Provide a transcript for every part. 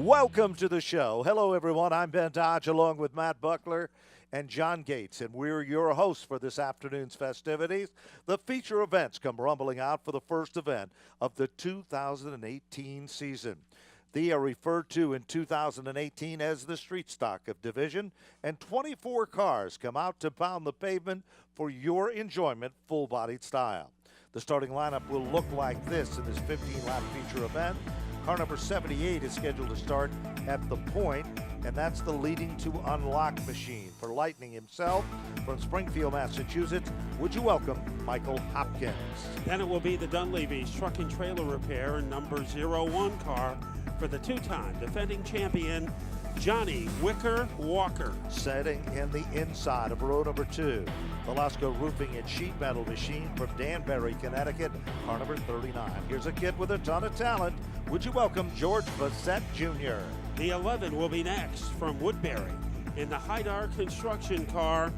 Welcome to the show. Hello, everyone. I'm Ben Dodge along with Matt Buckler and John Gates, and we're your hosts for this afternoon's festivities. The feature events come rumbling out for the first event of the 2018 season. They are referred to in 2018 as the Street Stock of Division, and 24 cars come out to pound the pavement for your enjoyment, full-bodied style. The starting lineup will look like this in this 15-lap feature event. Car number 78 is scheduled to start at the point, and that's the leading to unlock machine. For Lightning himself, from Springfield, Massachusetts, would you welcome Michael Hopkins? Then it will be the Dunleavy's Truck and Trailer Repair and number 01 car for the two-time defending champion, Johnny Wicker Walker. Setting in the inside of row number 2, the Lasco Roofing and Sheet Metal Machine from Danbury, Connecticut, car number 39. Here's a kid with a ton of talent. Would you welcome George Bassett Jr.? The 11 will be next from Woodbury. In the Haidar construction car,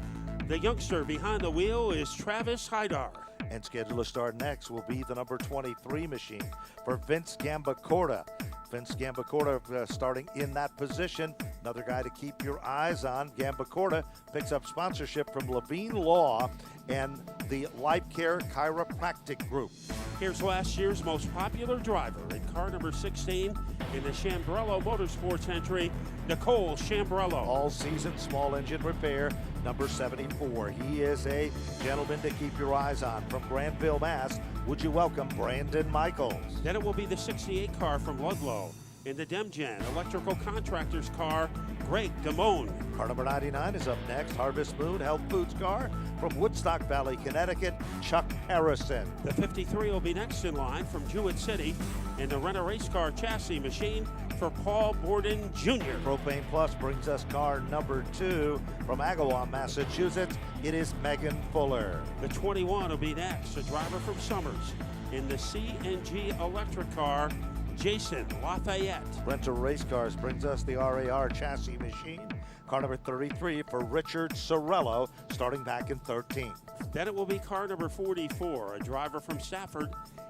the youngster behind the wheel is Travis Haidar. And scheduled to start next will be the number 23 machine for Vince Gambacorta. Vince Gambacorta starting in that position. Another guy to keep your eyes on. Gambacorta picks up sponsorship from Levine Law and the Life Care Chiropractic Group. Here's last year's most popular driver in car number 16 in the Chambrello Motorsports entry, Nicole Chambrello. All-season small engine repair, number 74. He is a gentleman to keep your eyes on. From Granville, Mass., would you welcome Brandon Michaels? Then it will be the 68 car from Ludlow. In the Demgen Electrical Contractors car, Greg Damone. Car number 99 is up next. Harvest Moon Health Foods car from Woodstock Valley, Connecticut, Chuck Harrison. The 53 will be next in line from Jewett City in the Rent a Race Car chassis machine for Paul Borden Jr. Propane Plus brings us car number 2 from Agawam, Massachusetts. It is Megan Fuller. The 21 will be next, a driver from Summers in the CNG electric car, Jason Lafayette. Rental Race Cars brings us the RAR chassis machine. Car number 33 for Richard Sorello, starting back in 13th. Then it will be car number 44, a driver from Stafford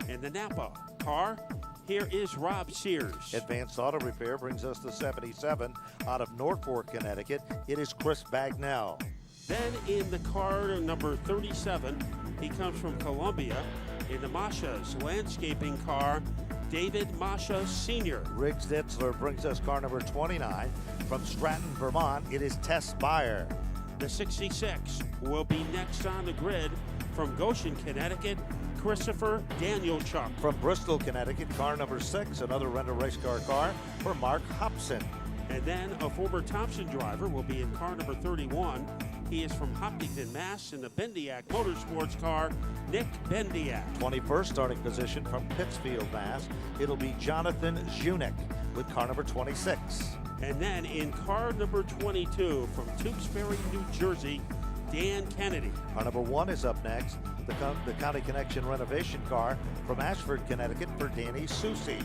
in the NAPA car. Here is Rob Sears. Advanced Auto Repair brings us the 77 out of Norfolk, Connecticut. It is Chris Bagnell. Then in the car number 37, he comes from Columbia in the Masha's landscaping car, David Masha Sr. Riggs Ditzler brings us car number 29 from Stratton, Vermont. It is Tess Beyer. The 66 will be next on the grid from Goshen, Connecticut, Christopher Danielchuk. From Bristol, Connecticut, car number 6, another rental race car for Mark Hobson. And then a former Thompson driver will be in car number 31. He is from Hopkinton, Mass. in the Bendiac Motorsports car, Nick Bendiac. 21st starting position from Pittsfield, Mass. It'll be Jonathan Zunick with car number 26. And then in car number 22 from Tewksbury, New Jersey, Dan Kennedy. Car number 1 is up next. The County Connection renovation car from Ashford, Connecticut for Danny Susi.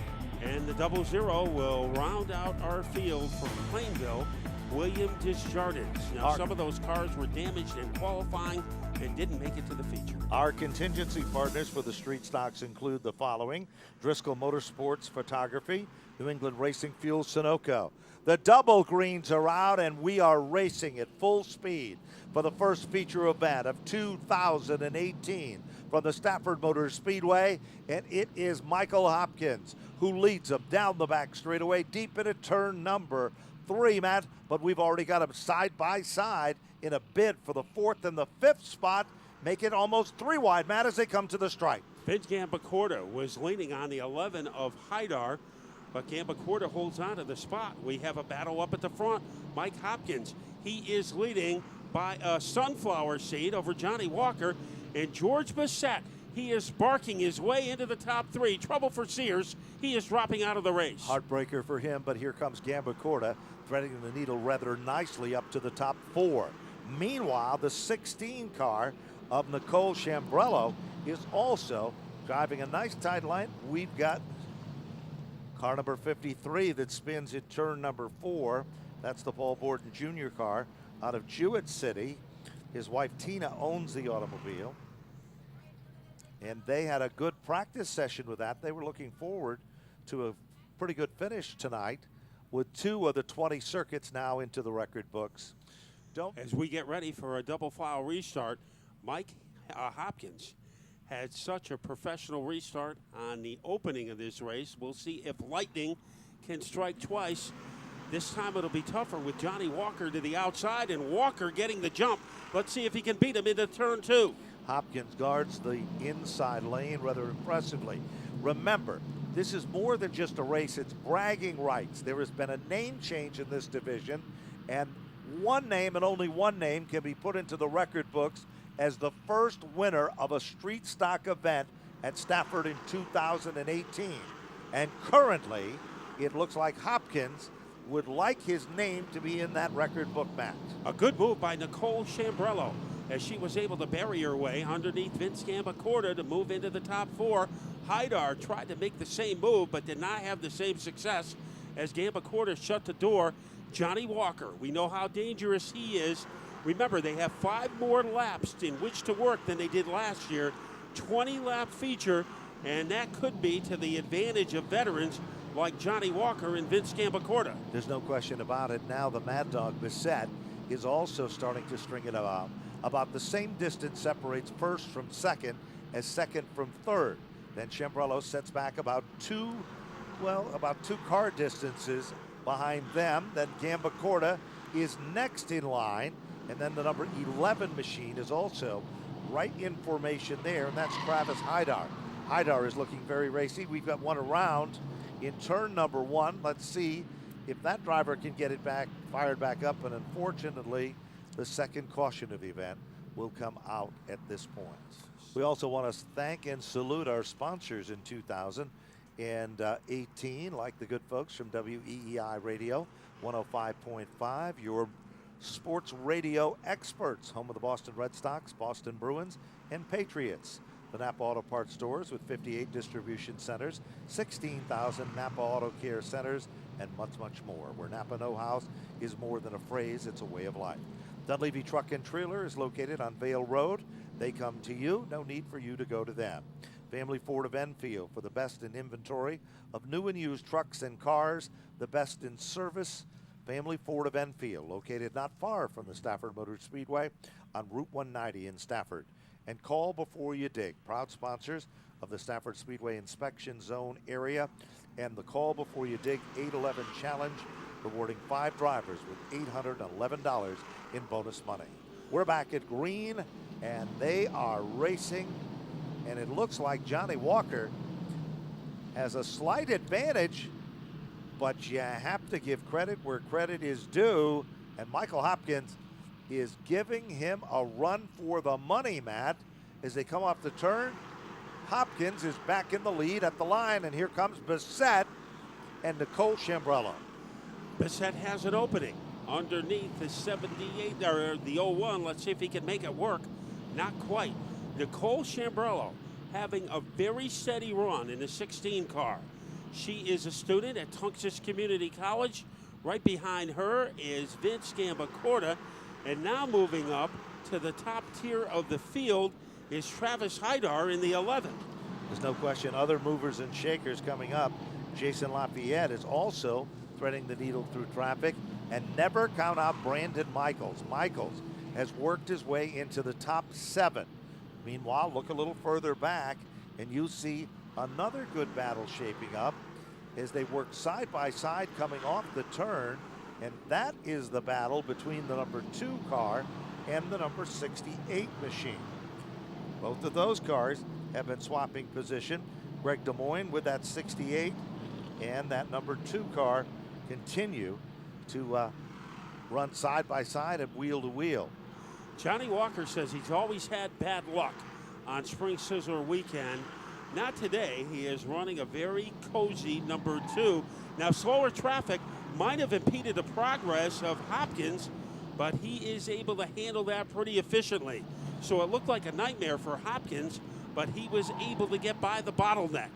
And the 00 will round out our field from Plainville, William Desjardins. Now, some of those cars were damaged in qualifying and didn't make it to the feature. Our contingency partners for the street stocks include the following: Driscoll Motorsports Photography, New England Racing Fuel, Sunoco. The double greens are out, and we are racing at full speed for the first feature event of 2018 from the Stafford Motor Speedway, and it is Michael Hopkins who leads them down the back straightaway deep into turn number 3, Matt, but we've already got them side by side in a bid for the 4th and the 5th spot. Make it almost 3 wide, Matt, as they come to the stripe. Vince Gambacorta was leaning on the 11 of Haidar, but Gambacorta holds on to the spot. We have a battle up at the front. Mike Hopkins, he is leading by a sunflower seed over Johnny Walker, and George Bassett, he is barking his way into the top 3. Trouble for Sears. He is dropping out of the race. Heartbreaker for him, but here comes Gambacorta, threading the needle rather nicely up to the top 4. Meanwhile, the 16 car of Nicole Chambrello is also driving a nice tight line. We've got car number 53 that spins in turn number 4. That's the Paul Borden Jr. car out of Jewett City. His wife Tina owns the automobile, and they had a good practice session with that. They were looking forward to a pretty good finish tonight. with 2 of the 20 circuits now into the record books. As we get ready for a double file restart, Mike Hopkins had such a professional restart on the opening of this race. We'll see if lightning can strike twice. This time it'll be tougher with Johnny Walker to the outside and Walker getting the jump. Let's see if he can beat him into turn 2. Hopkins guards the inside lane rather impressively. Remember, this is more than just a race, it's bragging rights. There has been a name change in this division, and one name and only one name can be put into the record books as the first winner of a street stock event at Stafford in 2018. And currently, it looks like Hopkins would like his name to be in that record book match. A good move by Nicole Chambrello as she was able to bury her way underneath Vince Gambacorta to move into the top 4. Haidar tried to make the same move but did not have the same success as Gambacorta shut the door. Johnny Walker, we know how dangerous he is. Remember, they have 5 more laps in which to work than they did last year. 20-lap feature, and that could be to the advantage of veterans like Johnny Walker and Vince Gambacorta. There's no question about it. Now the Mad Dog Bissett is also starting to string it out. About the same distance separates first from second as second from third. Then Chambrello sets back about 2 car distances behind them. Then Gambacorta is next in line. And then the number 11 machine is also right in formation there, and that's Travis Haidar. Haidar is looking very racy. We've got one around in turn number 1. Let's see if that driver can get it back, fired back up, and unfortunately, the second caution of the event will come out at this point. We also want to thank and salute our sponsors in 2018, like the good folks from WEEI Radio 105.5, your sports radio experts, home of the Boston Red Sox, Boston Bruins, and Patriots. The Napa Auto Parts stores with 58 distribution centers, 16,000 Napa Auto Care centers, and much, much more. Where Napa know-how is more than a phrase, it's a way of life. Dunleavy Truck and Trailer is located on Vale Road. They come to you, no need for you to go to them. Family Ford of Enfield for the best in inventory of new and used trucks and cars, the best in service. Family Ford of Enfield, located not far from the Stafford Motor Speedway on Route 190 in Stafford. And Call Before You Dig, proud sponsors of the Stafford Speedway Inspection Zone area and the Call Before You Dig 811 Challenge, rewarding 5 drivers with $811 in bonus money. We're back at green, and they are racing, and it looks like Johnny Walker has a slight advantage, but you have to give credit where credit is due, and Michael Hopkins is giving him a run for the money, Matt. As they come off the turn, Hopkins is back in the lead at the line, and here comes Bissett and Nicole Chambrello. Bissett has an opening underneath the 78 or the 01. Let's see if he can make it work. Not quite. Nicole Chambrello having a very steady run in the 16 car. She is a student at Tungus Community College. Right behind her is Vince Gambacorta. And now moving up to the top tier of the field is Travis Haidar in the 11. There's no question other movers and shakers coming up. Jason Lafayette is also threading the needle through traffic. And never count out Brandon Michaels. Michaels has worked his way into the top 7. Meanwhile, look a little further back and you see another good battle shaping up as they work side by side coming off the turn, and that is the battle between the number 2 car and the number 68 machine. Both of those cars have been swapping position. Greg Des Moines with that 68 and that number 2 car continue to run side by side and wheel to wheel. Johnny Walker says he's always had bad luck on Spring Sizzler weekend. Not today. He is running a very cozy number 2. Now, slower traffic might have impeded the progress of Hopkins, but he is able to handle that pretty efficiently. So it looked like a nightmare for Hopkins, but he was able to get by the bottleneck.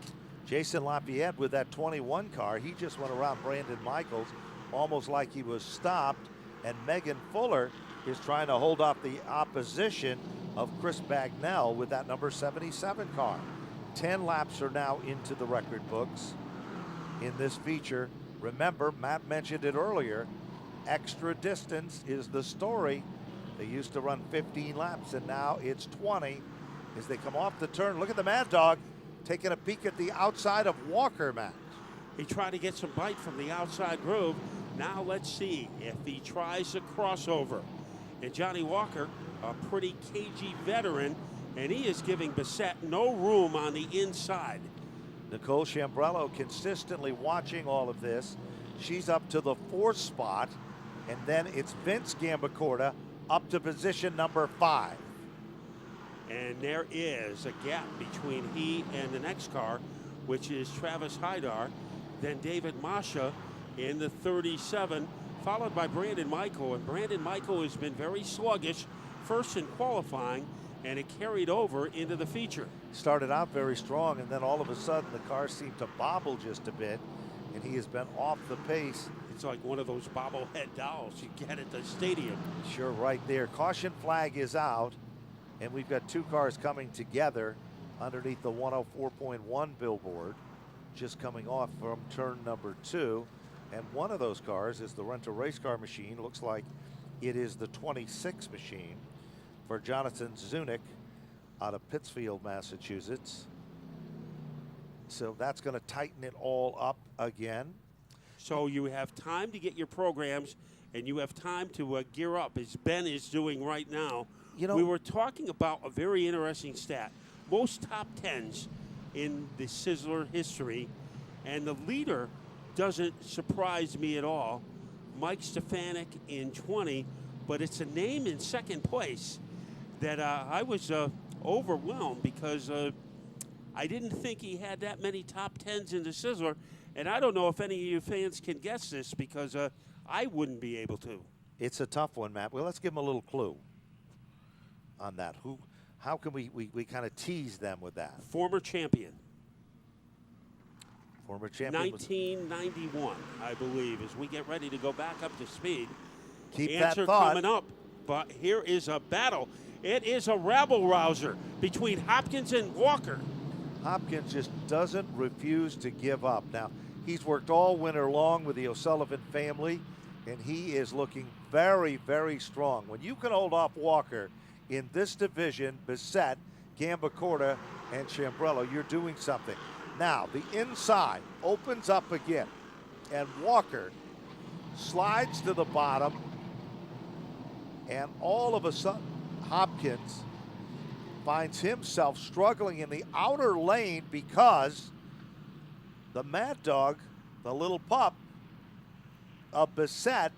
Jason Lafayette with that 21 car, he just went around Brandon Michaels almost like he was stopped, and Megan Fuller is trying to hold off the opposition of Chris Bagnell with that number 77 car. 10 laps are now into the record books in this feature, Remember, Matt mentioned it earlier, extra distance is the story. They used to run 15 laps, and now it's 20 as they come off the turn. Look at the Mad Dog taking a peek at the outside of Walker, Matt. He tried to get some bite from the outside groove. Now let's see if he tries a crossover. And Johnny Walker, a pretty cagey veteran, and he is giving Bissett no room on the inside. Nicole Chambrello consistently watching all of this. She's up to the 4th spot, and then it's Vince Gambacorta up to position number 5. And there is a gap between he and the next car, which is Travis Hydar, then David Masha in the 37, followed by Brandon Michael. And Brandon Michael has been very sluggish, first in qualifying, and it carried over into the feature. Started out very strong, and then all of a sudden the car seemed to bobble just a bit, and he has been off the pace. It's like one of those bobblehead dolls you get at the stadium. Sure, right there. Caution flag is out, and we've got 2 cars coming together underneath the 104.1 billboard, just coming off from turn number 2. And one of those cars is the rental race car machine. Looks like it is the 26 machine for Jonathan Zunick out of Pittsfield, Massachusetts. So that's going to tighten it all up again. So you have time to get your programs, and you have time to gear up, as Ben is doing right now. You know, we were talking about a very interesting stat. Most top 10s in the Sizzler history, and the leader doesn't surprise me at all. Mike Stefanik in 20, but it's a name in second place that I was overwhelmed because I didn't think he had that many top 10s in the Sizzler, and I don't know if any of you fans can guess this because I wouldn't be able to. It's a tough one, Matt. Well, let's give him a little clue on that. How can we kind of tease them with that? Former champion. Former champion. 1991, I believe, as we get ready to go back up to speed. Keep Answer that thought coming up, but here is a battle. It is a rabble-rouser between Hopkins and Walker. Hopkins just doesn't refuse to give up. Now, he's worked all winter long with the O'Sullivan family, and he is looking very, very strong. When you can hold off Walker in this division, Bissett, Gambacorta, and Chambrello, you're doing something. Now, the inside opens up again, and Walker slides to the bottom, and all of a sudden, Hopkins finds himself struggling in the outer lane because the Mad Dog, the little pup of Bissett,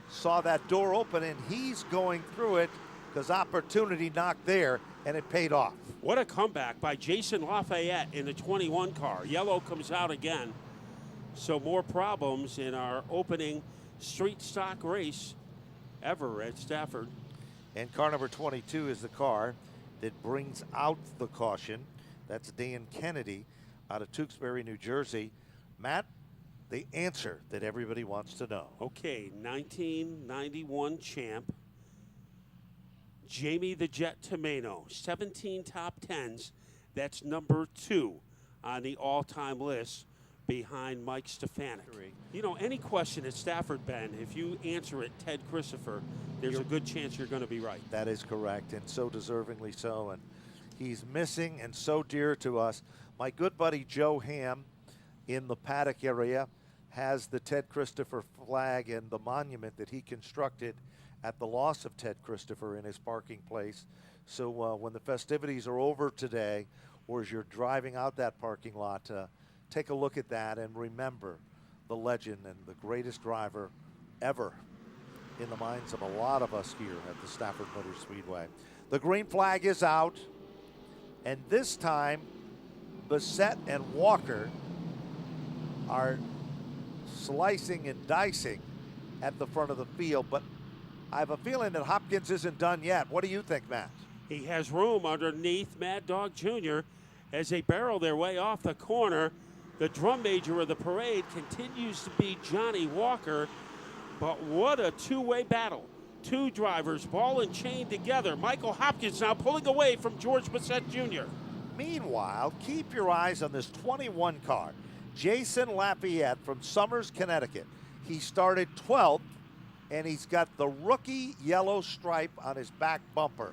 saw that door open, and he's going through it because opportunity knocked there, and it paid off. What a comeback by Jason Lafayette in the 21 car. Yellow comes out again. So more problems in our opening street stock race ever at Stafford. And car number 22 is the car that brings out the caution. That's Dan Kennedy out of Tewksbury, New Jersey. Matt, the answer that everybody wants to know. Okay, 1991 champ. Jamie the Jet Tomeno, 17 top 10s. That's number 2 on the all-time list behind Mike Stefanik. You know, any question at Stafford, Ben, if you answer it, Ted Christopher, there's a good chance you're going to be right. That is correct, and so deservingly so. And he's missing and so dear to us. My good buddy Joe Ham in the paddock area has the Ted Christopher flag and the monument that he constructed at the loss of Ted Christopher in his parking place. So when the festivities are over today, or as you're driving out that parking lot, take a look at that and remember the legend and the greatest driver ever in the minds of a lot of us here at the Stafford Motor Speedway. The green flag is out, and this time Bissett and Walker are slicing and dicing at the front of the field, but I have a feeling that Hopkins isn't done yet. What do you think, Matt? He has room underneath Mad Dog Jr. as they barrel their way off the corner. The drum major of the parade continues to be Johnny Walker, but what a two-way battle. Two drivers, ball and chain together. Michael Hopkins now pulling away from George Bissett Jr. Meanwhile, keep your eyes on this 21 car. Jason Lafayette from Somers, Connecticut. He started 12th, and he's got the rookie yellow stripe on his back bumper.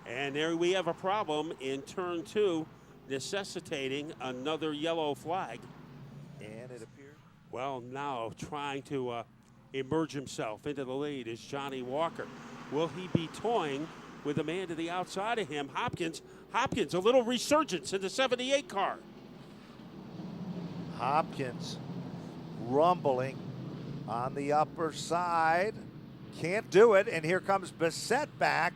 And there we have a problem in turn 2, necessitating another yellow flag. And it appears. Well, now trying to emerge himself into the lead is Johnny Walker. Will he be toying with a man to the outside of him? Hopkins, a little resurgence in the 78 car. Hopkins rumbling on the upper side. Can't do it, and here comes Bissett back.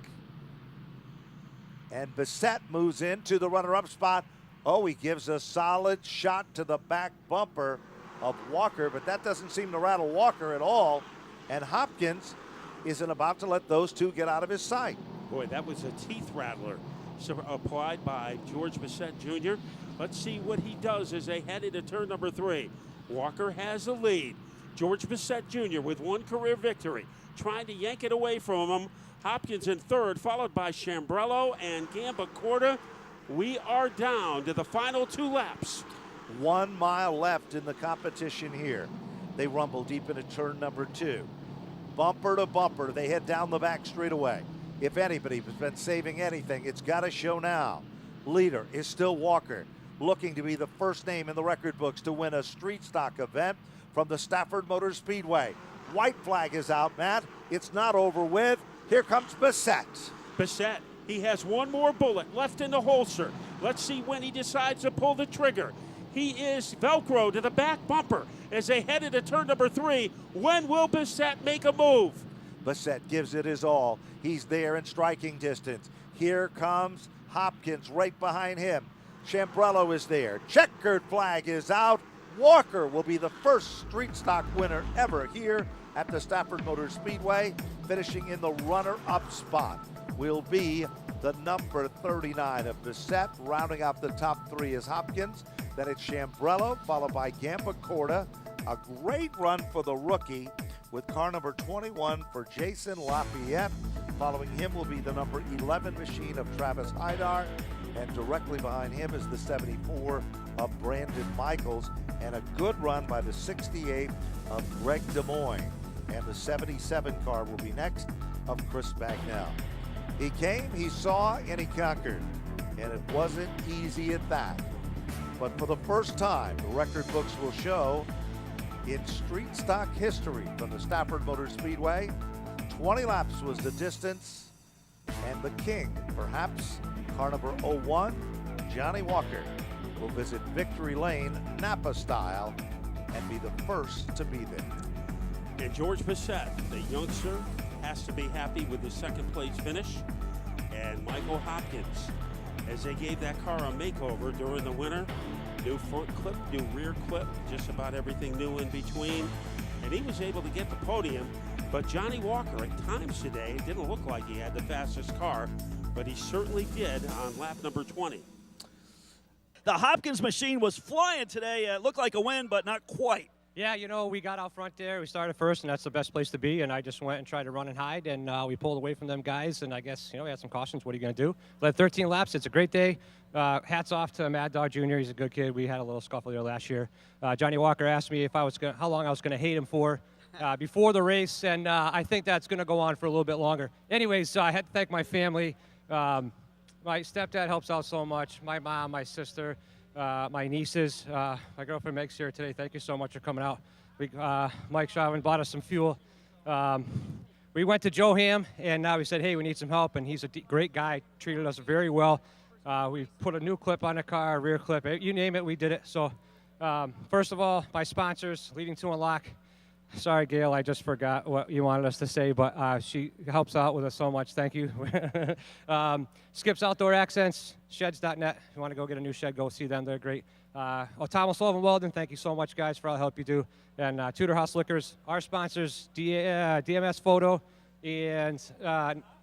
And Bissett moves into the runner-up spot. Oh, he gives a solid shot to the back bumper of Walker, but that doesn't seem to rattle Walker at all. And Hopkins isn't about to let those two get out of his sight. Boy, that was a teeth rattler applied by George Bissett Jr. Let's see what he does as they head into turn number 3. Walker has the lead. George Bissett Jr. with one career victory, trying to yank it away from him. Hopkins in third, followed by Chambrello and Gamba Corda. We are down to the final 2 laps. 1 mile left in the competition here. They rumble deep into turn number 2. Bumper to bumper, they head down the back straightaway. If anybody has been saving anything, it's got to show now. Leader is still Walker, looking to be the first name in the record books to win a street stock event from the Stafford Motor Speedway. White flag is out, Matt. It's not over with. Here comes Bissett. Bissett, he has one more bullet left in the holster. Let's see when he decides to pull the trigger. He is Velcro to the back bumper as they head into turn number 3. When will Bissett make a move? Bissett gives it his all. He's there in striking distance. Here comes Hopkins right behind him. Chambrello is there. Checkered flag is out. Walker will be the first street stock winner ever here at the Stafford Motor Speedway, finishing in the runner-up spot. Will be the number 39 of Bissett. Rounding out the top 3 is Hopkins. Then it's Chambrello, followed by Gamba Corda. A great run for the rookie with car number 21 for Jason Lafayette. Following him will be the number 11 machine of Travis Hydar. And directly behind him is the 74 of Brandon Michaels. And a good run by the 68 of Greg DeMoine. And the 77 car will be next of Chris Bagnell. He came, he saw, and he conquered. And it wasn't easy at that. But for the first time, the record books will show in street stock history from the Stafford Motor Speedway, 20 laps was the distance, and the king, perhaps car number 01, Johnny Walker, will visit Victory Lane, Napa style, and be the first to be there. And George Bissett, the youngster, has to be happy with the second place finish. And Michael Hopkins, as they gave that car a makeover during the winter, new front clip, new rear clip, just about everything new in between. And he was able to get the podium. But Johnny Walker, at times today, it didn't look like he had the fastest car, but he certainly did on lap number 20. The Hopkins machine was flying today. It looked like a win, but not quite. Yeah, you know, we got out front there. We started first, and that's the best place to be. And I just went and tried to run and hide, and we pulled away from them guys. And I guess, you know, we had some cautions. What are you going to do? Led 13 laps. It's a great day. Hats off to Mad Dog Jr. He's a good kid. We had a little scuffle there last year. Johnny Walker asked me if I was how long I was going to hate him for before the race, and I think that's going to go on for a little bit longer. Anyways, I had to thank my family. My stepdad helps out so much. My mom, my sister. My nieces, my girlfriend Meg's here today. Thank you so much for coming out. Mike Chauvin bought us some fuel. We went to Joe Ham, and now we said, hey, we need some help, and he's a great guy, treated us very well. We put a new clip on the car, a rear clip, you name it, we did it. So first of all, my sponsors, Leading to Unlock. Sorry, Gail, I just forgot what you wanted us to say, but she helps out with us so much. Thank you. Skip's Outdoor Accents, sheds.net. If you want to go get a new shed, go see them. They're great. Thomas Sullivan Weldon, thank you so much, guys, for all the help you do. And Tudor House Liquors, our sponsors, DMS Photo, and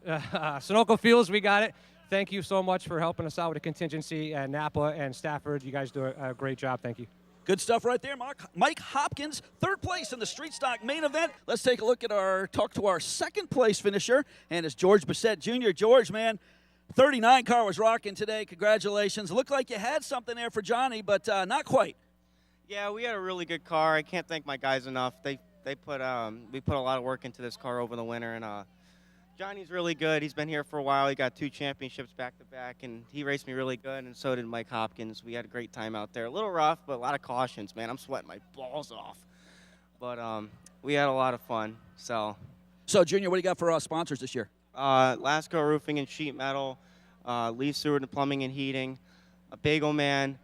Sunoco Fuels, we got it. Thank you so much for helping us out with the contingency. And Napa and Stafford, you guys do a great job. Thank you. Good stuff right there, Mike Hopkins, third place in the Street Stock main event. Let's take a look at talk to our second place finisher, and it's George Bissett Jr. George, man, 39 car was rocking today. Congratulations. Looked like you had something there for Johnny, but not quite. Yeah, we had a really good car. I can't thank my guys enough. We put a lot of work into this car over the winter, and Johnny's really good. He's been here for a while. He got 2 championships back to back, and he raced me really good, and so did Mike Hopkins. We had a great time out there. A little rough, but a lot of cautions, man. I'm sweating my balls off. But we had a lot of fun. So Junior, what do you got for sponsors this year? Lasco Roofing and Sheet Metal, Lee Seward and Plumbing and Heating, Bagel Man,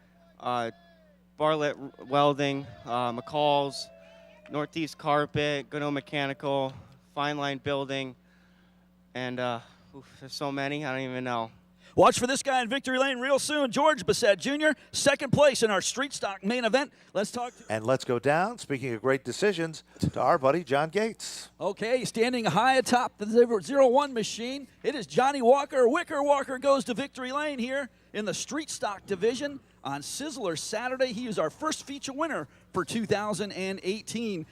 Bartlett Welding, McCall's, Northeast Carpet, Goodell Mechanical, Fine Line Building, and there's so many, I don't even know. Watch for this guy in victory lane real soon. George Bissett Jr., second place in our street stock main event. Let's talk. And let's go down, speaking of great decisions, to our buddy John Gates. Okay, standing high atop the 01 machine, it is Johnny Walker. Wicker Walker goes to victory lane here in the street stock division on Sizzler Saturday. He is our first feature winner for 2018.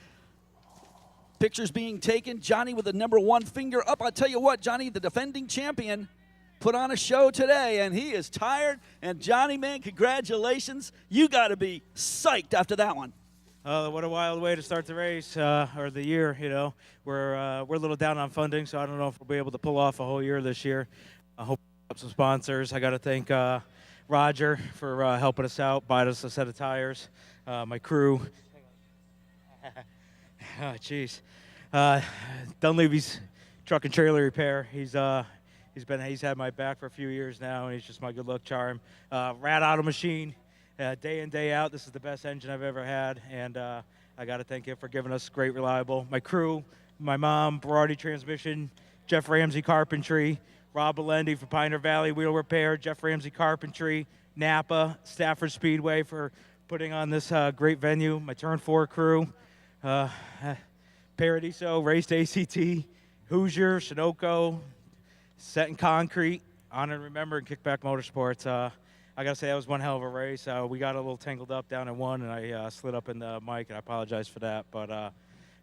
Pictures being taken. Johnny with the number 1 finger up. I'll tell you what, Johnny, the defending champion, put on a show today, and he is tired. And Johnny, man, congratulations. You got to be psyched after that one. What a wild way to start the race or the year. You know, we're a little down on funding, so I don't know if we'll be able to pull off a whole year this year. I hope we have some sponsors. I got to thank Roger for helping us out, buying us a set of tires. My crew. Oh, jeez. Dunleavy's truck and trailer repair. He's had my back for a few years now, and he's just my good luck charm. Rat Auto Machine, day in, day out. This is the best engine I've ever had, and I got to thank him for giving us great reliable. My crew, my mom, Berardi Transmission, Jeff Ramsey Carpentry, Rob Belendi for Pioneer Valley Wheel Repair, Jeff Ramsey Carpentry, NAPA, Stafford Speedway for putting on this great venue. My Turn 4 crew, Paradiso, Raced ACT, Hoosier, Sunoco, Set in Concrete, Honor and Remember, and Kickback Motorsports. I got to say, that was one hell of a race. We got a little tangled up down in one, and I slid up in the mic, and I apologize for that. But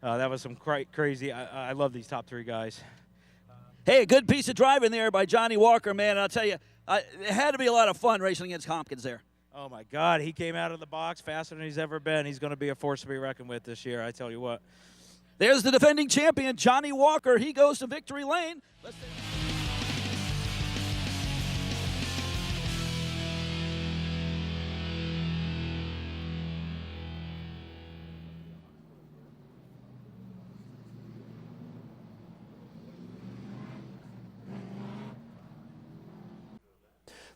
that was some crazy. I love these top 3 guys. Hey, a good piece of driving there by Johnny Walker, man. I'll tell you, it had to be a lot of fun racing against Hopkins there. Oh, my God. He came out of the box faster than he's ever been. He's going to be a force to be reckoned with this year, I tell you what. There's the defending champion, Johnny Walker. He goes to victory lane.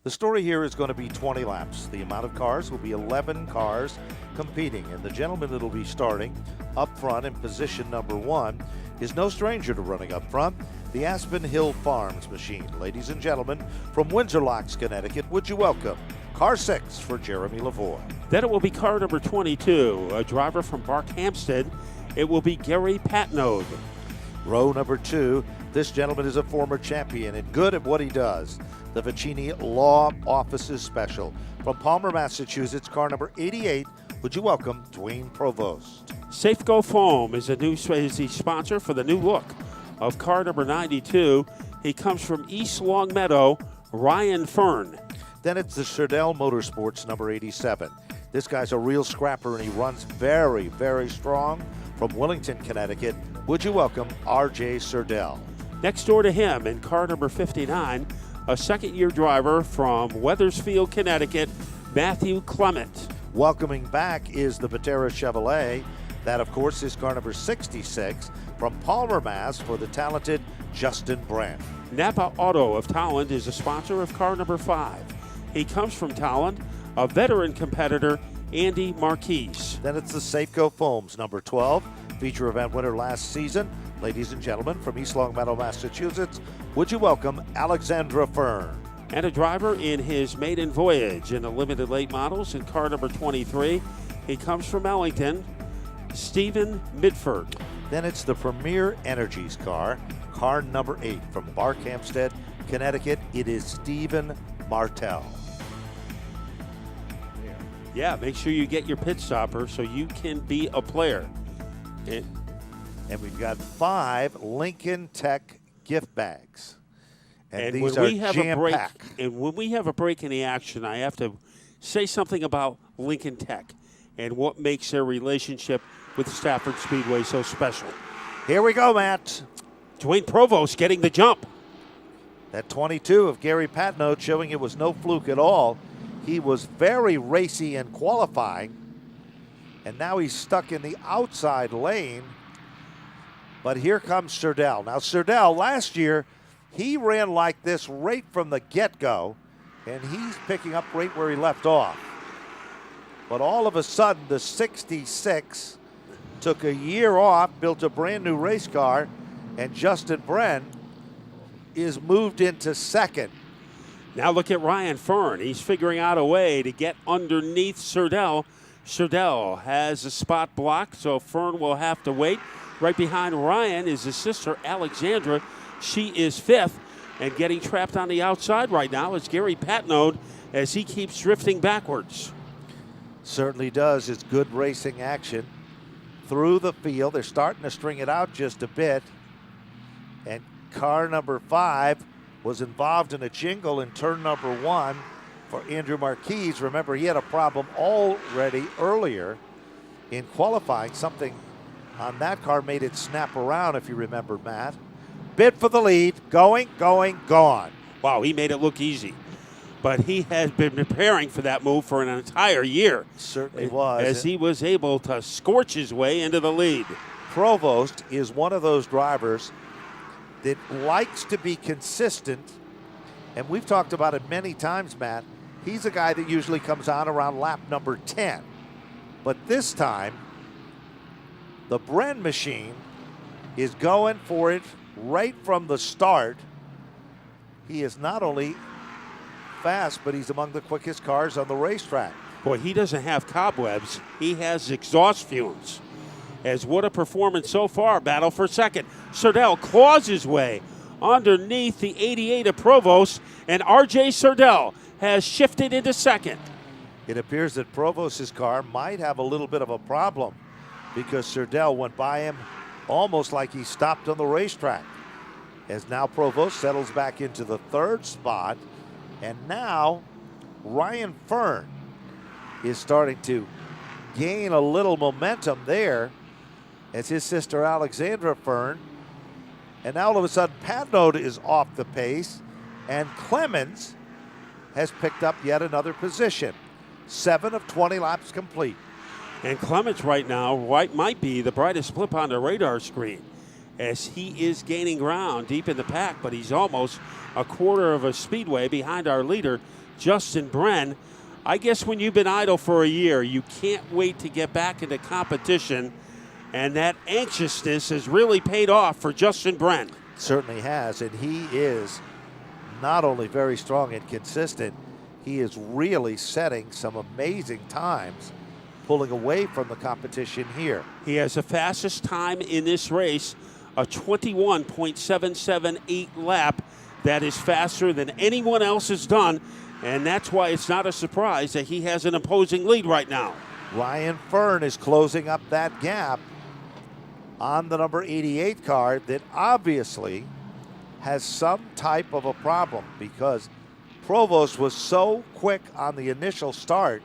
The story here is going to be 20 laps. The amount of cars will be 11 cars competing, and the gentleman that'll be starting up front in position number 1 is no stranger to running up front, the Aspen Hill Farms machine. Ladies and gentlemen, from Windsor Locks, Connecticut, would you welcome car 6 for Jeremy Lavoie. Then it will be car number 22, a driver from Barkhamsted. It will be Gary Patnode. Row number 2, this gentleman is a former champion and good at what he does. The Vicini Law Offices Special. From Palmer, Massachusetts, car number 88, would you welcome Dwayne Provost. Safeco Foam is the sponsor for the new look of car number 92. He comes from East Longmeadow, Ryan Fern. Then it's the Serdell Motorsports number 87. This guy's a real scrapper and he runs very, very strong. From Wellington, Connecticut, would you welcome R.J. Serdell. Next door to him in car number 59, a second-year driver from Weathersfield, Connecticut, Matthew Clement. Welcoming back is the Patera Chevrolet. That, of course, is car number 66 from Palmer, Mass. for the talented Justin Brandt. NAPA Auto of Towland is a sponsor of car number 5. He comes from Towland, a veteran competitor, Andy Marquise. Then it's the Safeco Foams number 12, feature event winner last season. Ladies and gentlemen, from East Longmeadow, Massachusetts, would you welcome Alexandra Fern. And a driver in his maiden voyage in the limited late models in car number 23. He comes from Ellington, Stephen Midford. Then it's the Premier Energies car number 8 from Barkhamsted, Connecticut. It is Stephen Martell. Yeah, make sure you get your pit stopper so you can be a player. And we've got 5 Lincoln Tech gift bags. And when these are we have a break, jam-packed. and when we have a break in the action, I have to say something about Lincoln Tech and what makes their relationship with Stafford Speedway so special. Here we go, Matt. Dwayne Provost getting the jump. That 22 of Gary Patnode showing it was no fluke at all. He was very racy in qualifying, and now he's stuck in the outside lane. But here comes Serdell. Now, Serdell, last year, he ran like this right from the get-go, and he's picking up right where he left off. But all of a sudden, the 66 took a year off, built a brand new race car, and Justin Bren is moved into second. Now look at Ryan Fern. He's figuring out a way to get underneath Serdell. Serdell has a spot blocked, so Fern will have to wait. Right behind Ryan is his sister, Alexandra. She is fifth and getting trapped on the outside right now is Gary Patnode as he keeps drifting backwards. Certainly does. It's good racing action through the field. They're starting to string it out just a bit. And car number 5 was involved in a jingle in turn number 1 for Andrew Marquise. Remember, he had a problem already earlier in qualifying. Something on that car made it snap around, if you remember, Matt. Bid for the lead. Going, gone. Wow, he made it look easy. But he has been preparing for that move for an entire year. Certainly was. As he was able to scorch his way into the lead. Provost is one of those drivers that likes to be consistent, and we've talked about it many times, Matt. He's a guy that usually comes on around lap number 10. But this time, the Bren machine is going for it right from the start. He is not only fast, but he's among the quickest cars on the racetrack. Boy, he doesn't have cobwebs. He has exhaust fumes. As what a performance so far. Battle for second. Serdell claws his way underneath the 88 of Provost, and R.J. Serdell has shifted into second. It appears that Provost's car might have a little bit of a problem because Serdell went by him almost like he stopped on the racetrack. As now Provost settles back into the third spot, and now Ryan Fern is starting to gain a little momentum there as his sister Alexandra Fern. And now all of a sudden Patnode is off the pace, and Clemens has picked up yet another position. 7 of 20 laps complete. And Clemens right now might be the brightest blip on the radar screen as he is gaining ground deep in the pack, but he's almost a quarter of a speedway behind our leader, Justin Bren. I guess when you've been idle for a year, you can't wait to get back into competition, and that anxiousness has really paid off for Justin Bren. Certainly has, and he is not only very strong and consistent, he is really setting some amazing times, pulling away from the competition here. He has the fastest time in this race, a 21.778 lap. That is faster than anyone else has done, and that's why it's not a surprise that he has an opposing lead right now. Ryan Fern is closing up that gap on the number 88 car that obviously has some type of a problem because Provost was so quick on the initial start,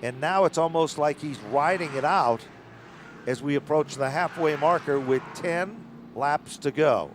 and now it's almost like he's riding it out as we approach the halfway marker with 10 laps to go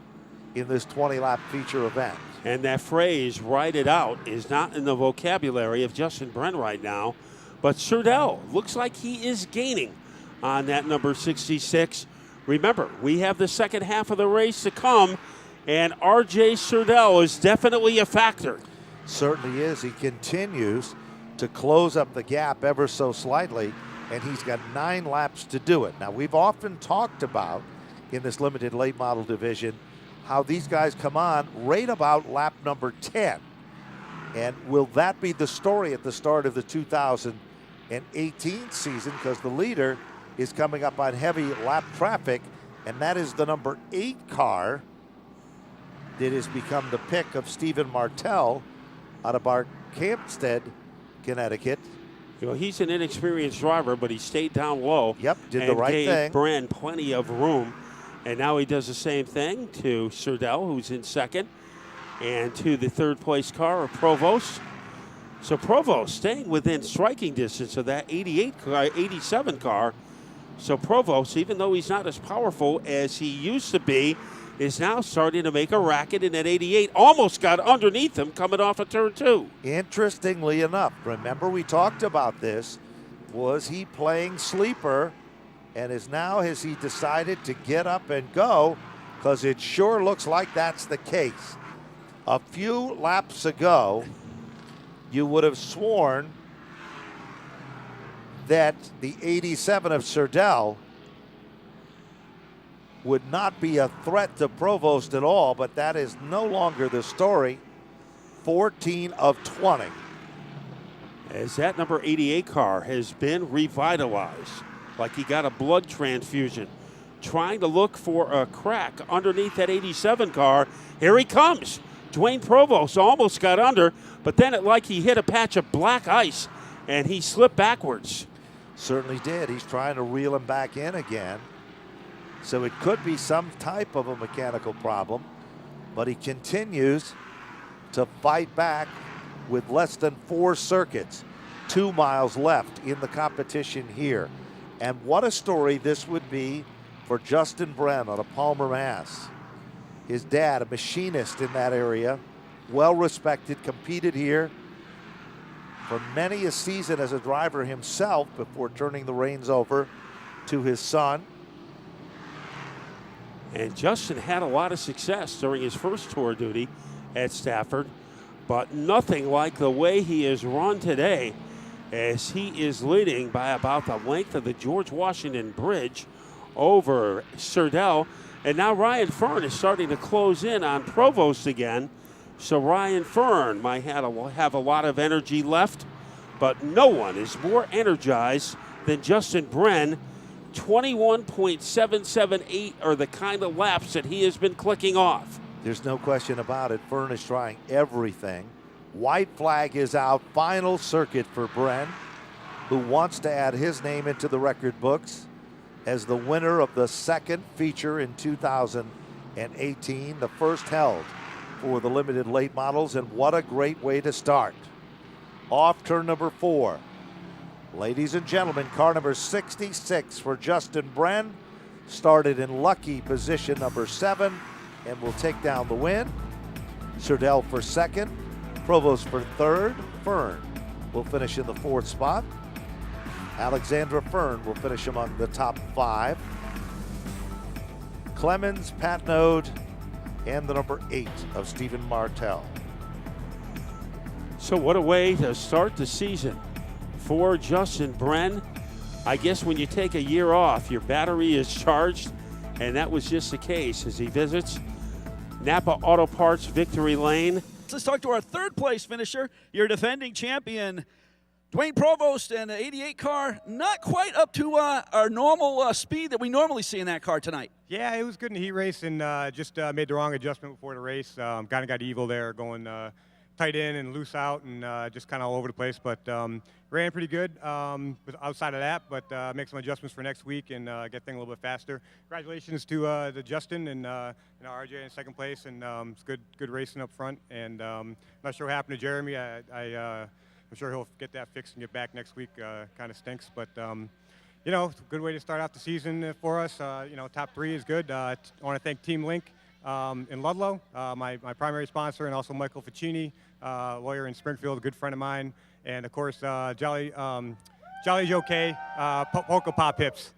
in this 20-lap feature event. And that phrase, ride it out, is not in the vocabulary of Justin Bren right now. But Serdell looks like he is gaining on that number 66. Remember, we have the second half of the race to come, and R.J. Serdell is definitely a factor. Certainly is. He continues to close up the gap ever so slightly, and he's got 9 laps to do it. Now, we've often talked about in this limited late model division how these guys come on right about lap number 10. And will that be the story at the start of the 2018 season? Because the leader is coming up on heavy lap traffic, and that is the number 8 car that has become the pick of Stephen Martell out of Barkhamsted, Connecticut. You know, he's an inexperienced driver, but he stayed down low. Yep, did and the right gave thing. Bren plenty of room. And now he does the same thing to Serdell, who's in second. And to the third place car of Provost. So Provost staying within striking distance of that 87 car. So Provost, even though he's not as powerful as he used to be, is now starting to make a racket in that 88. Almost got underneath him coming off of turn 2. Interestingly enough, remember we talked about this, was he playing sleeper, and has he decided to get up and go, because it sure looks like that's the case. A few laps ago, you would have sworn that the 87 of Sirdell would not be a threat to Provost at all, but that is no longer the story. 14 of 20. As that number 88 car has been revitalized, like he got a blood transfusion, trying to look for a crack underneath that 87 car. Here he comes. Dwayne Provost almost got under, but then he hit a patch of black ice, and he slipped backwards. Certainly did. He's trying to reel him back in again. So it could be some type of a mechanical problem, but he continues to fight back with less than 4 circuits, 2 miles left in the competition here. And what a story this would be for Justin Bren out of Palmer, Mass. His dad, a machinist in that area, well respected, competed here for many a season as a driver himself before turning the reins over to his son. And Justin had a lot of success during his first tour duty at Stafford, but nothing like the way he is run today, as he is leading by about the length of the George Washington Bridge over Sirdell. And now Ryan Fern is starting to close in on Provost again. So Ryan Fern might have a lot of energy left, but no one is more energized than Justin Bren. 21.778 are the kind of laps that he has been clicking off. There's no question about it. Fern is trying everything. White flag is out. Final circuit for Bren, who wants to add his name into the record books as the winner of the second feature in 2018, the first held for the limited late models. And what a great way to start. Off turn number 4. Ladies and gentlemen, car number 66 for Justin Bren started in lucky position number 7 and will take down the win. Sirdell for second, Provost for third. Fern will finish in the 4th spot. Alexandra Fern will finish among the top 5. Clemens, Patnode, and the number 8 of Stephen Martell. So what a way to start the season for Justin Bren. I guess when you take a year off, your battery is charged, and that was just the case as he visits Napa Auto Parts Victory Lane. Let's talk to our third place finisher, your defending champion, Dwayne Provost, and the 88 car. Not quite up to our normal speed that we normally see in that car tonight. Yeah, it was good in the heat race, and just made the wrong adjustment before the race. Kind of got evil there, going tight in and loose out, and just kind of all over the place. But ran pretty good outside of that, but make some adjustments for next week and get things a little bit faster. Congratulations to Justin and RJ in second place, and it's good racing up front. And not sure what happened to Jeremy. I'm sure he'll get that fixed and get back next week. Kind of stinks, but you know, good way to start off the season for us. You know, top 3 is good. I want to thank Team Link in Ludlow, my primary sponsor, and also Michael Ficini, lawyer in Springfield, a good friend of mine, and of course Jolly Joe K, Polka Pop Hips.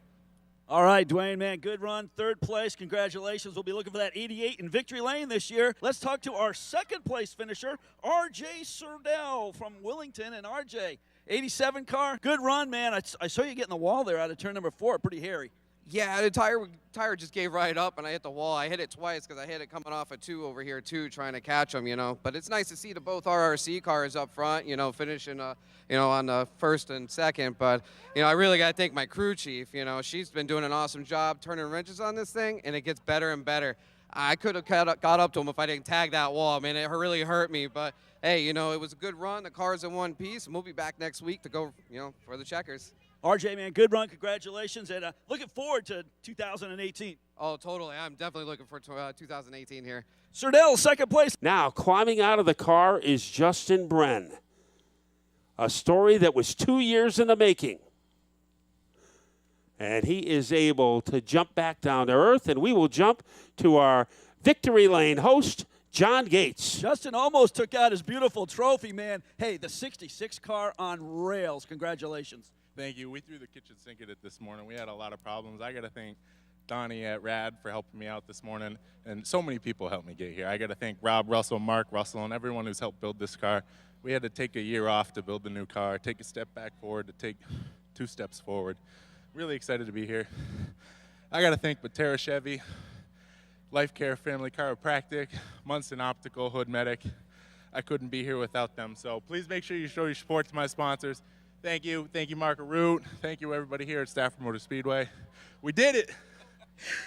All right, Dwayne, man, good run. Third place, congratulations. We'll be looking for that 88 in Victory Lane this year. Let's talk to our second place finisher, RJ Sirdell from Willington. And RJ, 87 car, good run, man. I saw you getting the wall there out of turn number 4, pretty hairy. Yeah, the tire just gave right up, and I hit the wall. I hit it twice because I hit it coming off a 2 over here, too, trying to catch them, you know. But it's nice to see both RRC cars up front, you know, finishing, you know, on the first and second. But, you know, I really got to thank my crew chief. You know, she's been doing an awesome job turning wrenches on this thing, and it gets better and better. I could have got up to him if I didn't tag that wall. I mean, it really hurt me. But, hey, you know, it was a good run. The car's in one piece, and we'll be back next week to go, you know, for the checkers. RJ, man, good run. Congratulations. And looking forward to 2018. Oh, totally. I'm definitely looking for 2018 here. Serdell, second place. Now, climbing out of the car is Justin Bren. A story that was 2 years in the making. And he is able to jump back down to earth, and we will jump to our Victory Lane host, John Gates. Justin almost took out his beautiful trophy, man. Hey, the 66 car on rails. Congratulations. Thank you. We threw the kitchen sink at it this morning. We had a lot of problems. I got to thank Donnie at Rad for helping me out this morning, and so many people helped me get here. I got to thank Rob Russell, Mark Russell, and everyone who's helped build this car. We had to take a year off to build the new car, take a step back forward to take 2 steps forward. Really excited to be here. I got to thank Batera Chevy, Life Care Family Chiropractic, Munson Optical, Hood Medic. I couldn't be here without them, so please make sure you show your support to my sponsors. Thank you. Thank you, Mark Root. Thank you, everybody here at Stafford Motor Speedway. We did it.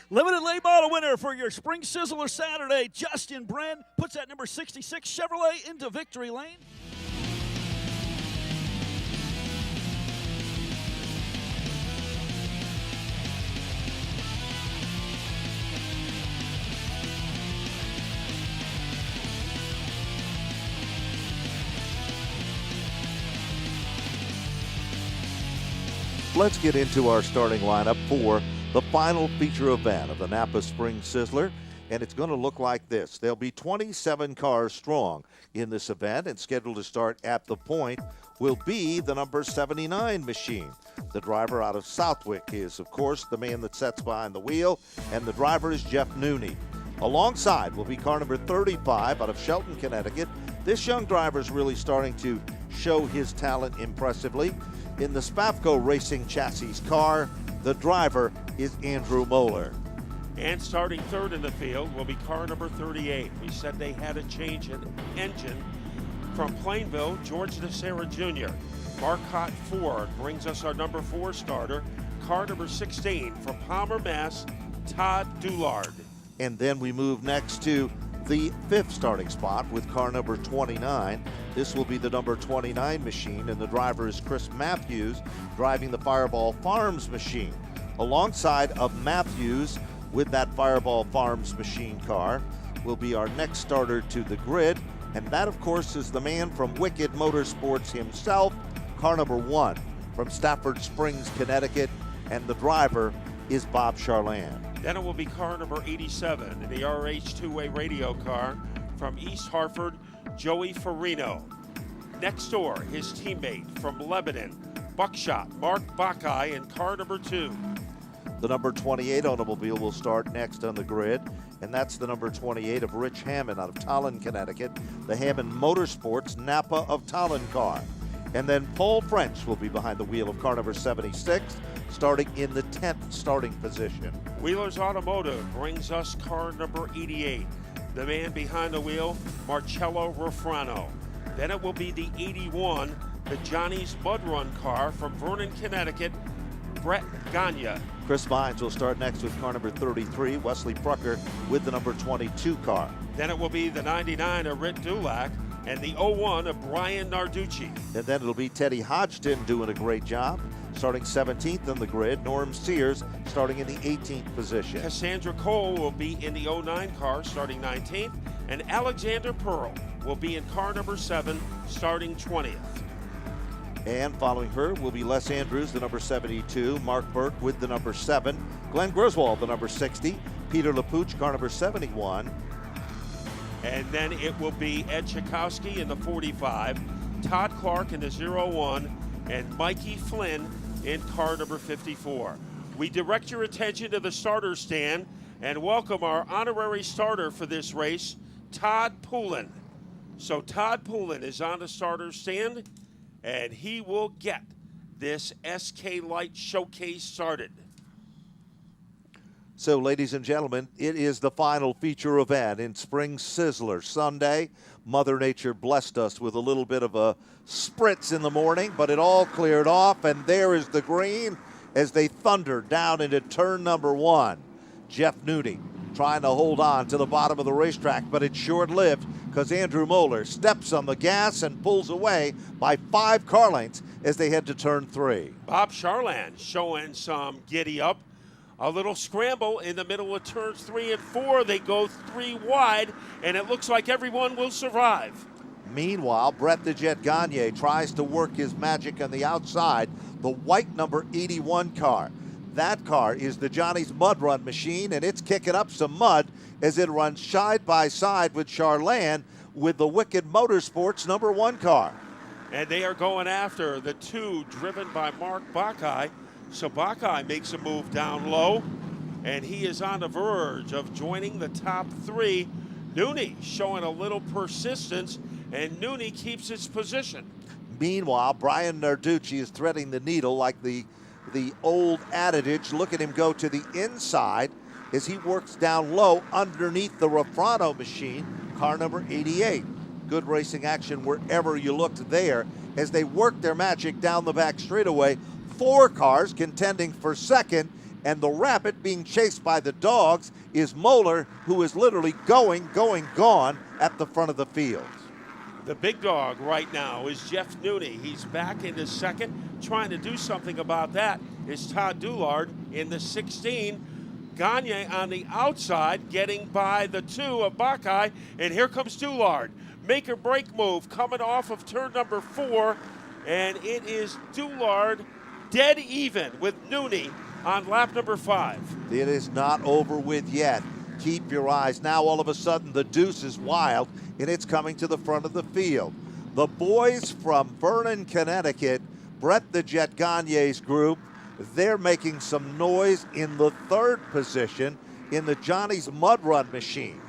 Limited late model winner for your Spring Sizzler Saturday, Justin Bren puts that number 66 Chevrolet into victory lane. Let's get into our starting lineup for the final feature event of the NAPA Spring Sizzler, and it's going to look like this. There'll be 27 cars strong in this event, and scheduled to start at the point will be the number 79 machine. The driver out of Southwick is, of course, the man that sits behind the wheel, and the driver is Jeff Nooney. Alongside will be car number 35 out of Shelton, Connecticut. This young driver is really starting to show his talent impressively. In the Spafco Racing Chassis car, the driver is Andrew Moeller. And starting third in the field will be car number 38. We said they had a change in engine. From Plainville, George DeSera Jr. Marcotte Ford brings us our number 4 starter. Car number 16 from Palmer, Mass, Todd Doulard. And then we move next to the 5th starting spot with car number 29. This will be the number 29 machine, and the driver is Chris Matthews, driving the Fireball Farms machine. Alongside of Matthews with that Fireball Farms machine car will be our next starter to the grid, and that, of course, is the man from Wicked Motorsports himself, car number 1 from Stafford Springs, Connecticut, and the driver is Bob Charland. Then it will be car number 87 in the RH2A radio car from East Hartford, Joey Farino. Next door, his teammate from Lebanon, Buckshot, Mark Bakai, in car number 2. The number 28 automobile will start next on the grid, and that's the number 28 of Rich Hammond out of Tolland, Connecticut, the Hammond Motorsports Napa of Tolland car. And then Paul French will be behind the wheel of car number 76, starting in the 10th starting position. Wheelers Automotive brings us car number 88. The man behind the wheel, Marcello Rofrano. Then it will be the 81, the Johnny's Mud Run car from Vernon, Connecticut, Brett Gagne. Chris Vines will start next with car number 33, Wesley Prucker with the number 22 car. Then it will be the 99 of Rick Dulac and the 01 of Brian Narducci. And then it'll be Teddy Hodgson doing a great job, starting 17th on the grid. Norm Sears starting in the 18th position. Cassandra Cole will be in the 09 car starting 19th, and Alexander Pearl will be in car number 7 starting 20th. And following her will be Les Andrews, the number 72, Mark Burke with the number 7, Glenn Griswold, the number 60, Peter LaPooch, car number 71. And then it will be Ed Chakowski in the 45, Todd Clark in the 01, and Mikey Flynn in car number 54. We direct your attention to the starter stand and welcome our honorary starter for this race, Todd Poulin. So Todd Poulin is on the starter stand, and he will get this SK Light Showcase started. So, ladies and gentlemen, it is the final feature event in Spring Sizzler Sunday. Mother Nature blessed us with a little bit of a spritz in the morning, but it all cleared off, and there is the green as they thunder down into turn number 1. Jeff Nooney trying to hold on to the bottom of the racetrack, but it's short-lived because Andrew Moeller steps on the gas and pulls away by 5 car lengths as they head to turn 3. Bob Charland showing some giddy up. A little scramble in the middle of turns 3 and 4. They go 3 wide, and it looks like everyone will survive. Meanwhile, Brett the Jet Gagne tries to work his magic on the outside, the white number 81 car. That car is the Johnny's Mud Run machine, and it's kicking up some mud as it runs side by side with Charland with the Wicked Motorsports number 1 car. And they are going after the 2 driven by Mark Bacai. So Bacai makes a move down low, and he is on the verge of joining the top 3. Nooney showing a little persistence, and Nooney keeps his position. Meanwhile, Brian Narducci is threading the needle like the old adage. Look at him go to the inside as he works down low underneath the Refrano machine, car number 88. Good racing action wherever you looked there as they work their magic down the back straightaway. 4 cars contending for second, and the Rabbit being chased by the Dogs is Moeller, who is literally gone at the front of the field. The big dog right now is Jeff Nooney. He's back into second. Trying to do something about that is Todd Doulard in the 16. Gagne on the outside getting by the 2 of Bacai, and here comes Doulard. Make or break move coming off of turn number 4, and it is Doulard dead even with Nooney on lap number 5. It is not over with yet. Keep your eyes. Now all of a sudden the deuce is wild, and it's coming to the front of the field. The boys from Vernon, Connecticut, Brett the Jet Gagne's group, they're making some noise in the 3rd position in the Johnny's Mud Run machine.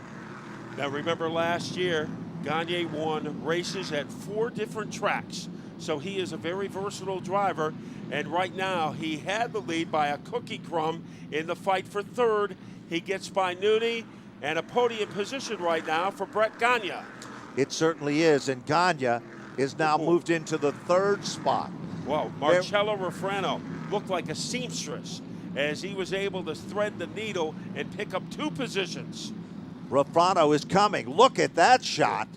Now remember last year, Gagne won races at 4 different tracks. So he is a very versatile driver, and right now he had the lead by a cookie crumb in the fight for 3rd. He gets by Nooney, and a podium position right now for Brett Gagne. It certainly is, and Gagne is now moved into the 3rd spot. Wow, Marcello Refrano looked like a seamstress as he was able to thread the needle and pick up 2 positions. Refrano is coming. Look at that shot.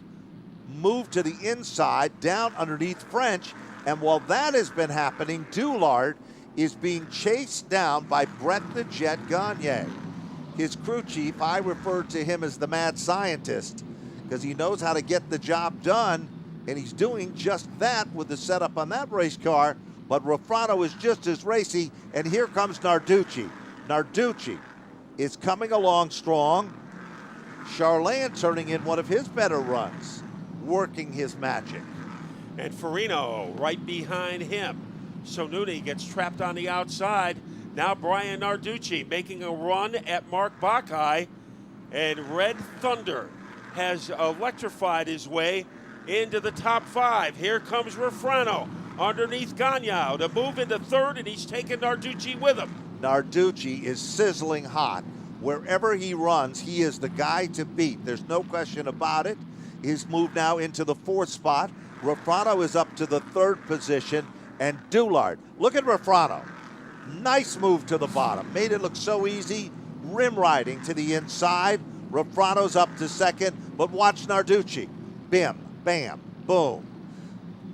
Move to the inside, down underneath French, and while that has been happening, Doulard is being chased down by Brett the Jet Gagne. His crew chief, I refer to him as the mad scientist because he knows how to get the job done, and he's doing just that with the setup on that race car. But Refrano is just as racy, and here comes Narducci. Narducci is coming along strong. Charland turning in one of his better runs, working his magic. And Farino right behind him. So Nooney gets trapped on the outside. Now Brian Narducci making a run at Mark Bacai, and Red Thunder has electrified his way into the top 5. Here comes Refrano underneath Gagne to move into 3rd, and he's taking Narducci with him. Narducci is sizzling hot. Wherever he runs, he is the guy to beat. There's no question about it. He's moved now into the 4th spot. Refrano is up to the 3rd position, and Doulard. Look at Refrano. Nice move to the bottom. Made it look so easy. Rim riding to the inside. Refrano's up to 2nd, but watch Narducci. Bim, bam, boom.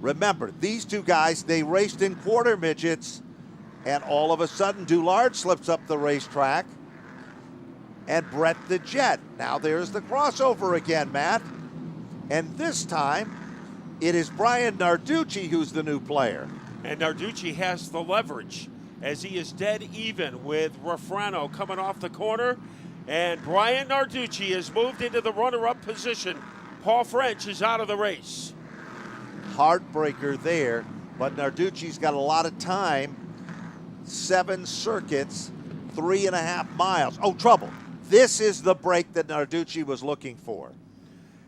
Remember, these 2 guys, they raced in quarter midgets, and all of a sudden Doulard slips up the racetrack, and Brett the Jet. Now there's the crossover again, Matt. And this time, it is Brian Narducci who's the new player. And Narducci has the leverage as he is dead even with Refrano coming off the corner. And Brian Narducci has moved into the runner-up position. Paul French is out of the race. Heartbreaker there, but Narducci's got a lot of time. 7 circuits, 3.5 miles. Oh, trouble. This is the break that Narducci was looking for.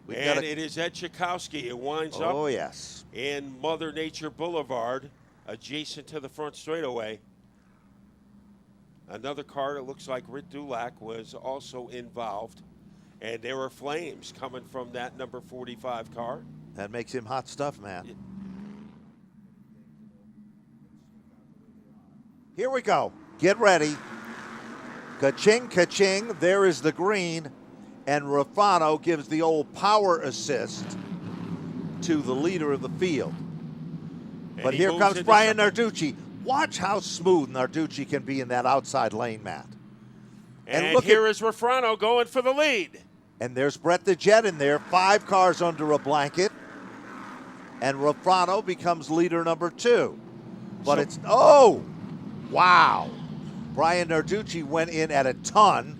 And it is Ed Chikowski who winds up yes, in Mother Nature Boulevard, adjacent to the front straightaway. Another car that looks like Rit Dulac was also involved. And there were flames coming from that number 45 car. That makes him hot stuff, man. Here we go. Get ready. Ka-ching, ka-ching. There is the green. And Refrano gives the old power assist to the leader of the field. But he here moves comes into Brian second. Narducci. Watch how smooth Narducci can be in that outside lane, Matt. And look here is Refrano going for the lead. And there's Brett the Jet in there, 5 cars under a blanket. And Refrano becomes leader number 2. But wow. Brian Narducci went in at a ton.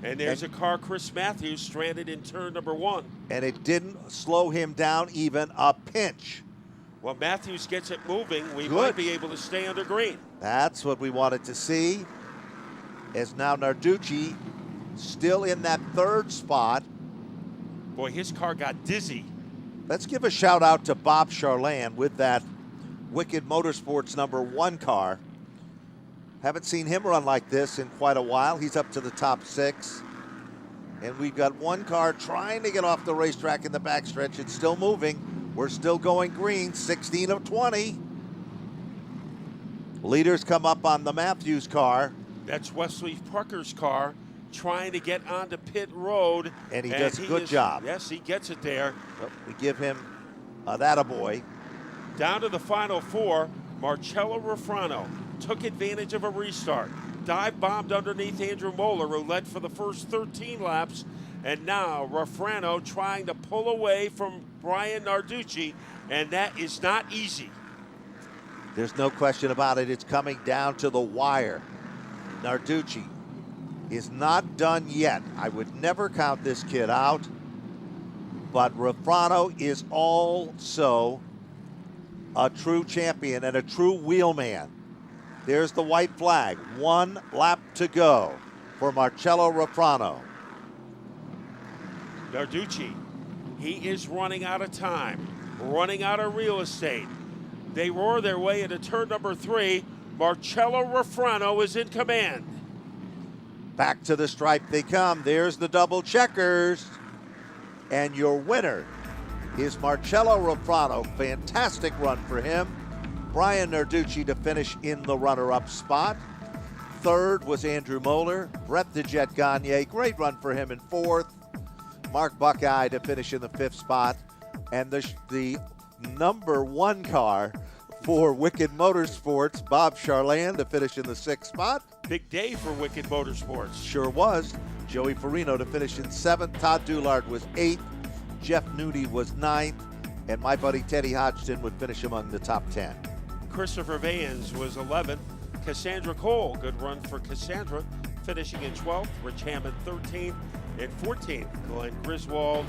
And there's a car, Chris Matthews, stranded in turn number 1. And it didn't slow him down even a pinch. Well, Matthews gets it moving. We Good. might be able to stay under green. That's what we wanted to see. As now Narducci still in that 3rd spot. Boy, his car got dizzy. Let's give a shout out to Bob Charland with that Wicked Motorsports number 1 car. Haven't seen him run like this in quite a while. He's up to the top 6. And we've got 1 car trying to get off the racetrack in the backstretch. It's still moving. We're still going green, 16 of 20. Leaders come up on the Matthews car. That's Wesley Pucker's car trying to get onto pit road. And he does a good job. Yes, he gets it there. Well, we give him that a boy. Down to the final 4, Marcello Refrano took advantage of a restart. Dive bombed underneath Andrew Moeller, who led for the first 13 laps. And now Refrano trying to pull away from Brian Narducci, and that is not easy. There's no question about it. It's coming down to the wire. Narducci is not done yet. I would never count this kid out. But Refrano is also a true champion and a true wheelman. There's the white flag. 1 lap to go for Marcello Refrano. Narducci, he is running out of time, running out of real estate. They roar their way into turn number 3. Marcello Refrano is in command. Back to the stripe they come. There's the double checkers. And your winner is Marcello Refrano. Fantastic run for him. Brian Narducci to finish in the runner-up spot. 3rd was Andrew Moeller. Brett the Jet Gagne, great run for him in 4th. Mark Buckeye to finish in the 5th spot. And the number 1 car for Wicked Motorsports, Bob Charland, to finish in the 6th spot. Big day for Wicked Motorsports. Sure was. Joey Farino to finish in 7th. Todd Doulard was 8th. Jeff Nudie was 9th. And my buddy Teddy Hodgson would finish among the top 10. Christopher Vans was 11th. Cassandra Cole, good run for Cassandra, finishing in 12th. Rich Hammond 13th. In 14th, Glenn Griswold.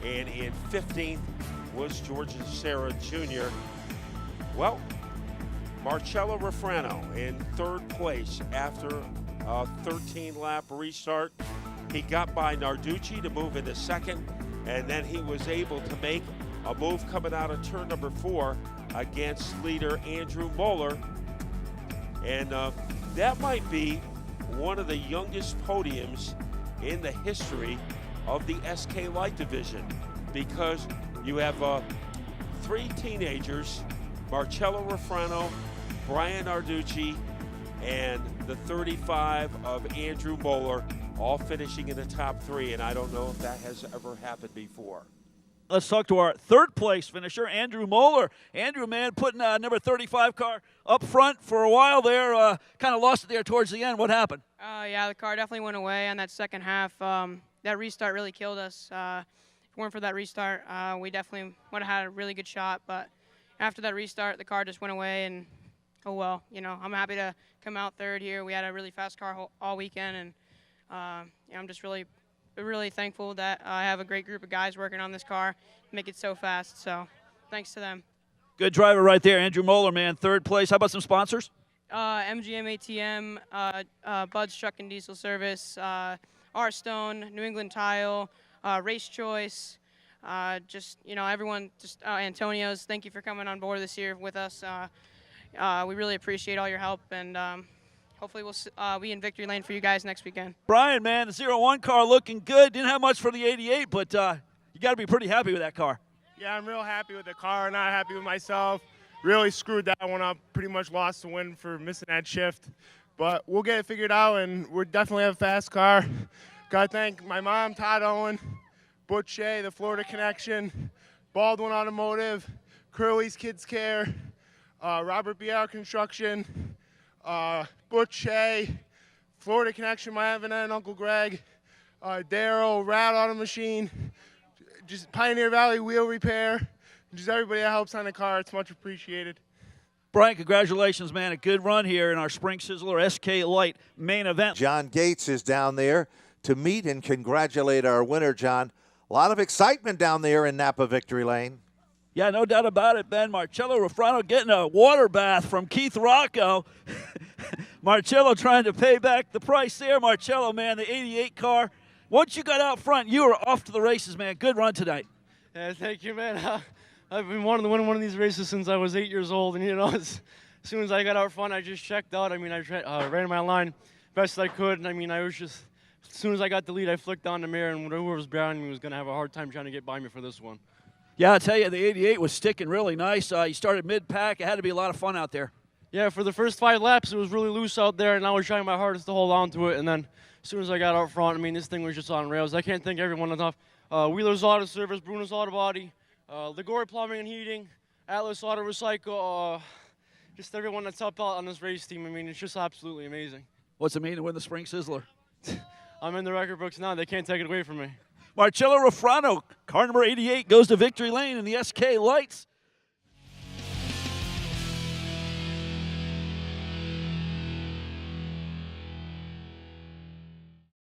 And in 15th was George Serra Jr. Well, Marcello Refrano in 3rd place after a 13-lap restart. He got by Narducci to move into 2nd, and then he was able to make a move coming out of turn number 4 against leader Andrew Moeller. And that might be one of the youngest podiums in the history of the SK Light division, because you have 3 teenagers, Marcello Refrano, Brian Narducci, and the 35 of Andrew Moeller, all finishing in the top 3, and I don't know if that has ever happened before. Let's talk to our 3rd place finisher, Andrew Moeller. Andrew, man, putting number 35 car up front for a while there. Kind of lost it there towards the end. What happened? Yeah, the car definitely went away on that second half. That restart really killed us. If it weren't for that restart, we definitely would have had a really good shot. But after that restart, the car just went away, and oh well. You know, I'm happy to come out 3rd here. We had a really fast car all weekend, and I'm just really thankful that I have a great group of guys working on this car, make it so fast. So thanks to them. Good driver right there, Andrew Moeller, man, 3rd place. How about some sponsors? MGM ATM, Bud's Truck and Diesel Service, R Stone, New England Tile, Race Choice, everyone, Antonio's. Thank you for coming on board this year with us. We really appreciate all your help, and hopefully we'll be in victory lane for you guys next weekend. Brian, man, the 01 car looking good. Didn't have much for the 88, but you got to be pretty happy with that car. Yeah, I'm real happy with the car, not happy with myself. Really screwed that one up. Pretty much lost the win for missing that shift. But we'll get it figured out, and we definitely have a fast car. Got to thank my mom, Todd Owen, Butch Shea, the Florida Connection, Baldwin Automotive, Curly's Kids Care, Robert B.R. Construction, Butch Shea, Florida Connection, my Evan and Uncle Greg, Darryl, Rad Auto Machine, just Pioneer Valley Wheel Repair, just everybody that helps on the car. It's much appreciated. Brian, congratulations, man. A good run here in our Spring Sizzler SK Light main event. John Gates is down there to meet and congratulate our winner, John. A lot of excitement down there in Napa Victory Lane. Yeah, no doubt about it, Ben. Marcello Rufrano getting a water bath from Keith Rocco. Marcello trying to pay back the price there. Marcello, man, the 88 car. Once you got out front, you were off to the races, man. Good run tonight. Yeah, thank you, man. I've been wanting to win one of these races since I was 8 years old, and as soon as I got out front, I just checked out. I mean, I ran my line best I could, and I mean, I was just, as soon as I got the lead, I flicked on the mirror, and whoever was behind me was going to have a hard time trying to get by me for this one. Yeah, I'll tell you, the 88 was sticking really nice. You started mid-pack. It had to be a lot of fun out there. Yeah, for the first 5 laps, it was really loose out there, and I was trying my hardest to hold on to it, and then as soon as I got out front, I mean, this thing was just on rails. I can't thank everyone enough. Wheeler's Auto Service, Bruno's Auto Body, Ligori Plumbing and Heating, Atlas Auto Recycle, just everyone that's helped out on this race team. I mean, it's just absolutely amazing. What's it mean to win the Spring Sizzler? I'm in the record books now. They can't take it away from me. Marcello Rufrano, car number 88, goes to victory lane in the SK Lights.